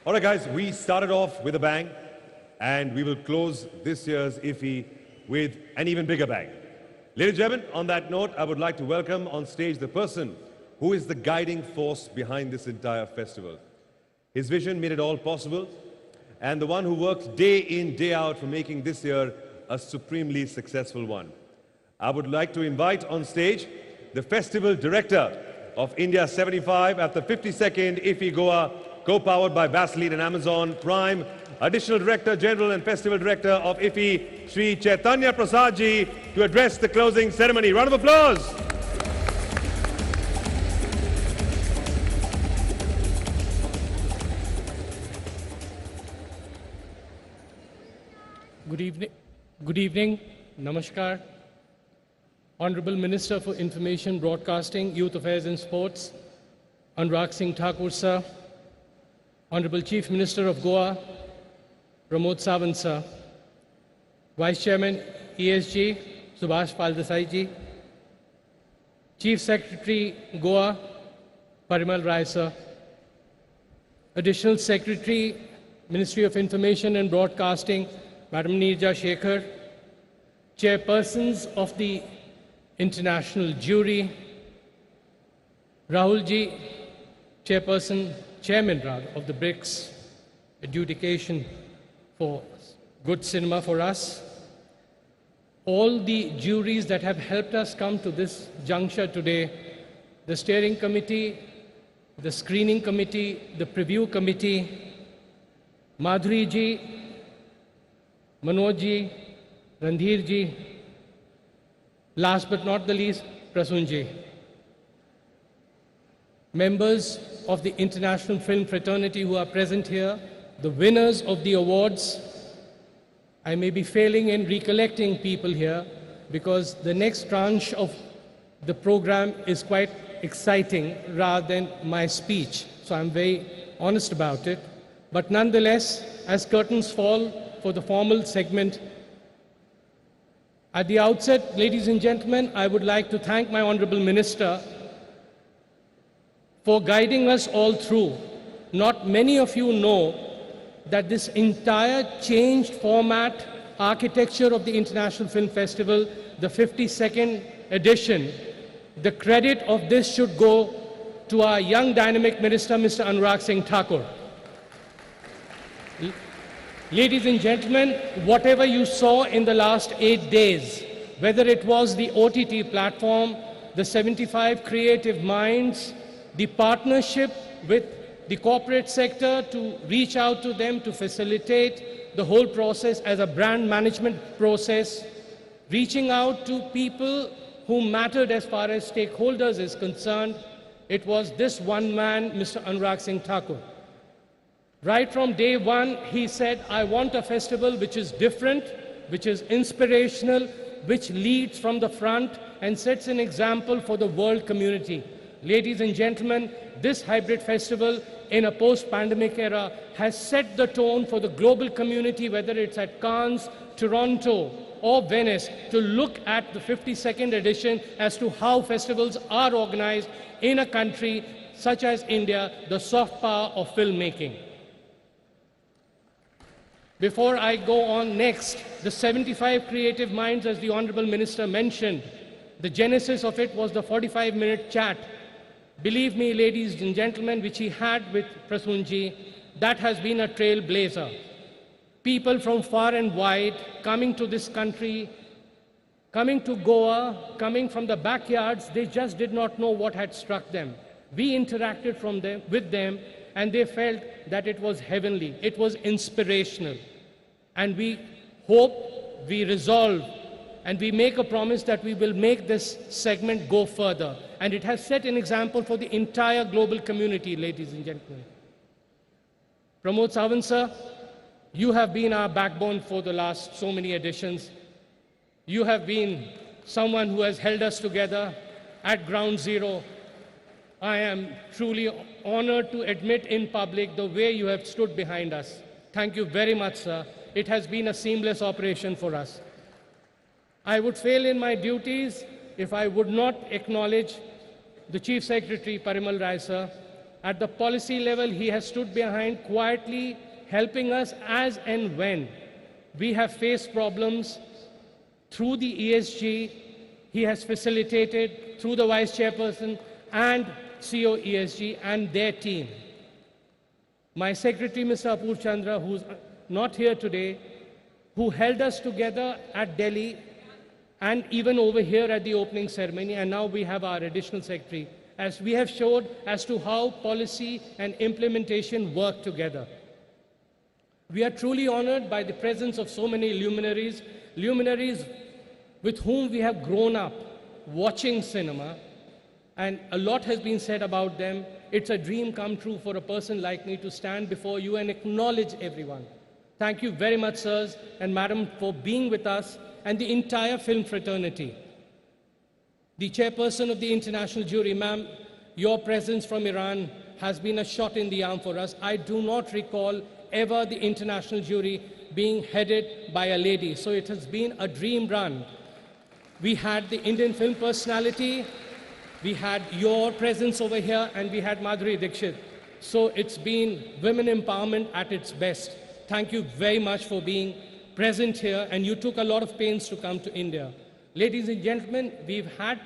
All right, guys, we started off with a bang, and we will close this year's IFFI with an even bigger bang. Ladies and gentlemen, on that note, I would like to welcome on stage the person who is the guiding force behind this entire festival. His vision made it all possible, and the one who worked day in, day out for making this year a supremely successful one. I would like to invite on stage the Festival Director of India 75 at the 52nd IFFI Goa, co-powered by Vaseline and Amazon Prime, Additional Director General and Festival Director of IFFI, Sri Chaitanya Prasad ji, to address the closing ceremony. Round of applause. Good evening, Namaskar. Honorable Minister for Information, Broadcasting, Youth Affairs and Sports, Anurag Singh Thakur sir, Honorable Chief Minister of Goa, Pramod Sawant sir, Vice Chairman ESG, Subhash Paldesai ji, Chief Secretary Goa, Parimal Rai sir, Additional Secretary, Ministry of Information and Broadcasting, Madam Neerja Shekhar, Chairpersons of the International Jury, Rahul ji, Chairman of the BRICS, adjudication for good cinema for us, all the juries that have helped us come to this juncture today, the steering committee, the screening committee, the preview committee, Madhuri ji, Manoj ji, Randhir ji, last but not the least, Prasun ji. Members of the international film fraternity who are present here, the winners of the awards. I may be failing in recollecting people here because the next tranche of the program is quite exciting rather than my speech. So I'm very honest about it. But nonetheless, as curtains fall for the formal segment, at the outset, ladies and gentlemen, I would like to thank my Honorable Minister for guiding us all through. Not many of you know that this entire changed format, architecture of the International Film Festival, the 52nd edition, the credit of this should go to our young dynamic minister, Mr. Anurag Singh Thakur. Ladies and gentlemen, whatever you saw in the last 8 days, whether it was the OTT platform, the 75 creative minds, the partnership with the corporate sector to reach out to them to facilitate the whole process as a brand management process, reaching out to people who mattered as far as stakeholders is concerned, it was this one man, Mr. Anurag Singh Thakur. Right from day one, he said, I want a festival which is different, which is inspirational, which leads from the front and sets an example for the world community. Ladies and gentlemen, this hybrid festival in a post-pandemic era has set the tone for the global community, whether it's at Cannes, Toronto, or Venice, to look at the 52nd edition as to how festivals are organized in a country such as India, the soft power of filmmaking. Before I go on next, the 75 creative minds, as the Honorable Minister mentioned, the genesis of it was the 45-minute chat. Believe me, ladies and gentlemen, which he had with Prasun ji, that has been a trailblazer. People from far and wide coming to this country, coming to Goa, coming from the backyards, they just did not know what had struck them. We interacted with them, and they felt that it was heavenly, it was inspirational. And we hope, we resolve, and we make a promise that we will make this segment go further. And it has set an example for the entire global community, ladies and gentlemen. Pramod Sawant sir, you have been our backbone for the last so many editions. You have been someone who has held us together at ground zero. I am truly honored to admit in public the way you have stood behind us. Thank you very much, sir. It has been a seamless operation for us. I would fail in my duties if I would not acknowledge the Chief Secretary, Parimal Rai, sir, At the policy level, he has stood behind quietly, helping us as and when we have faced problems. Through the ESG, he has facilitated through the Vice Chairperson and CEO ESG and their team. My secretary, Mr. Apur Chandra, who's not here today, who held us together at Delhi and even over here at the opening ceremony, and now we have our additional secretary, as we have showed as to how policy and implementation work together. We are truly honored by the presence of so many luminaries with whom we have grown up watching cinema, and a lot has been said about them. It's a dream come true for a person like me to stand before you and acknowledge everyone. Thank you very much, sirs and madam, for being with us and the entire film fraternity. The chairperson of the international jury, ma'am, your presence from Iran has been a shot in the arm for us. I do not recall ever the international jury being headed by a lady, so it has been a dream run. We had the Indian film personality, we had your presence over here, and we had Madhuri Dixit. So it's been women empowerment at its best. Thank you very much for being present here, and you took a lot of pains to come to India. Ladies and gentlemen, we've had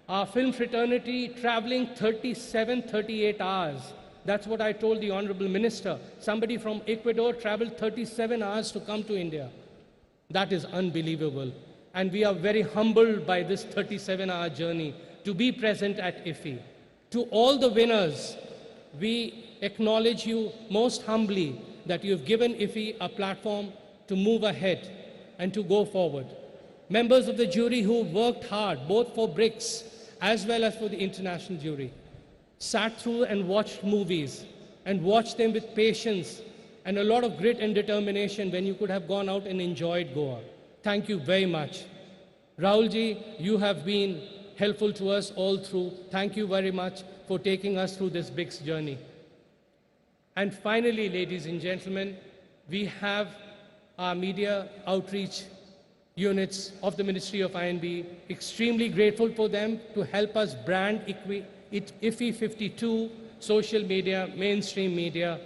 our film fraternity traveling 37, 38 hours. That's what I told the Honorable Minister. Somebody from Ecuador traveled 37 hours to come to India. That is unbelievable. And we are very humbled by this 37-hour journey to be present at IFFI. To all the winners, we acknowledge you most humbly that you have given IFFI a platform to move ahead and to go forward. Members of the jury who worked hard, both for BRICS as well as for the international jury, sat through and watched movies and watched them with patience and a lot of grit and determination when you could have gone out and enjoyed Goa. Thank you very much. Rahulji, you have been helpful to us all through. Thank you very much for taking us through this BRICS journey. And finally, ladies and gentlemen, we have our media outreach units of the Ministry of INB. Extremely grateful for them to help us brand IFFI 52, social media, mainstream media.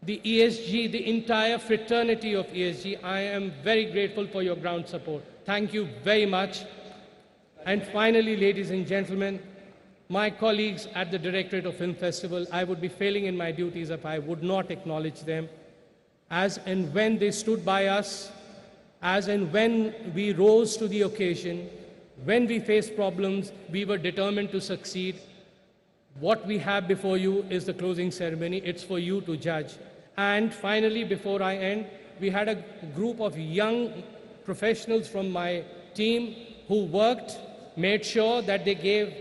The ESG, the entire fraternity of ESG, I am very grateful for your ground support. Thank you very much. And finally, ladies and gentlemen, my colleagues at the Directorate of Film Festivals, I would be failing in my duties if I would not acknowledge them. As and when they stood by us, as and when we rose to the occasion, when we faced problems, we were determined to succeed. What we have before you is the closing ceremony. It's for you to judge. And finally, before I end, we had a group of young professionals from my team who worked, made sure that they gave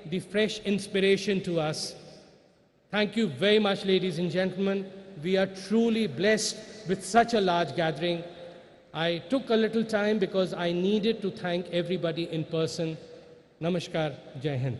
the fresh inspiration to us. Thank you very much, ladies and gentlemen. We are truly blessed with such a large gathering. I took a little time because I needed to thank everybody in person. Namaskar, Jai Hind.